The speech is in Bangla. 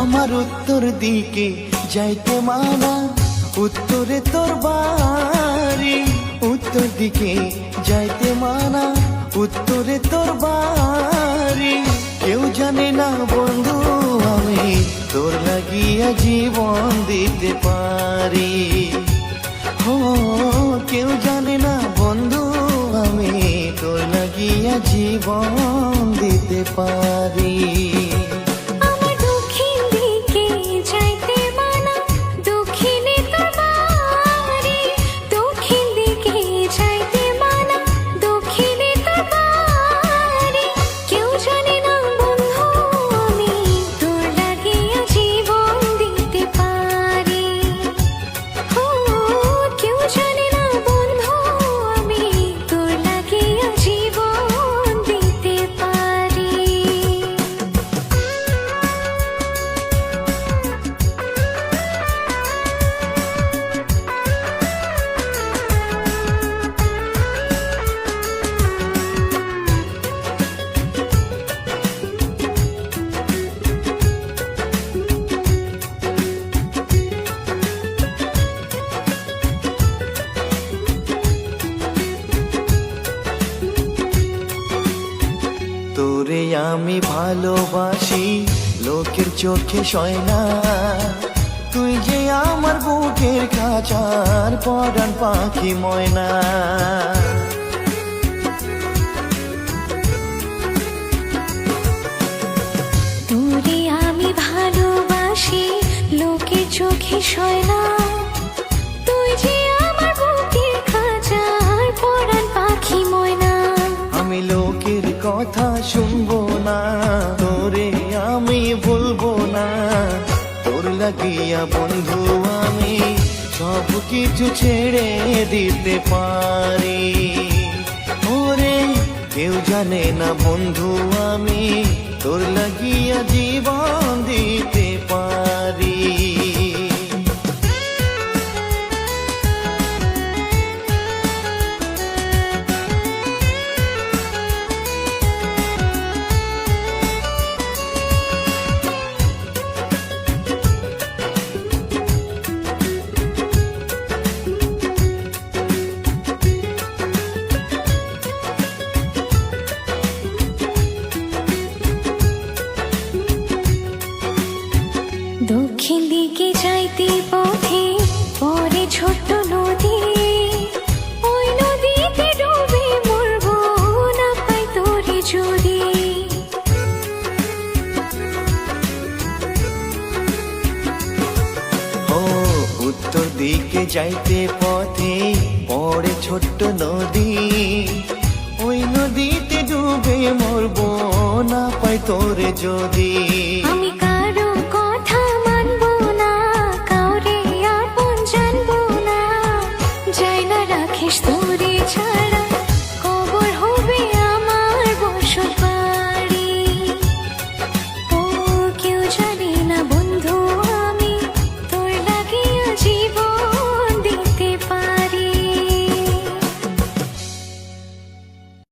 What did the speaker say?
আমার উত্তর দিকে যাইতে মানা, উত্তরে তোর বাড়ি। উত্তর দিকে যাইতে মানা, উত্তরে তোর বাড়ি। কেউ জানে না বন্ধু আমি তোর লাগিয়া জীবন দিতে পারি। ও কেউ জানে না বন্ধু আমি তোর লাগিয়া জীবন দিতে পারি। তোরে আমি ভালোবাসি লোকের চোখে সয় না, তুই যে আমার বুকের খাঁচার পরাণ পাখি ময়না। তোরে আমি ভালোবাসি লোকের চোখে সয় না, তুই যে আমার বুকের খাঁচার পরাণ পাখি ময়না। আমি লোকের কথা শুনবো না, তোরে আমি ভুলবো না। তোর লাগিয়া বন্ধু আমি সব কিছু ছেড়ে দিতে পারি। ওরে কেউ জানে না বন্ধু আমি তোর লাগিয়া জীবন দিতে পারি। দক্ষিণ দিকে যাইতে পথে পরে ছোট্ট নদী, ওই নদীতে ডুবে মরবো না পাই তোরে যদি। ও উত্তর দিকে যাইতে পথে পড়ে ছোট্ট নদী, ওই নদীতে ডুবে মরবো না পাই তোরে যদি। আমি কারো কথা মানবো না, কাউরে আপন জানবো না, যাই না রাখিস তো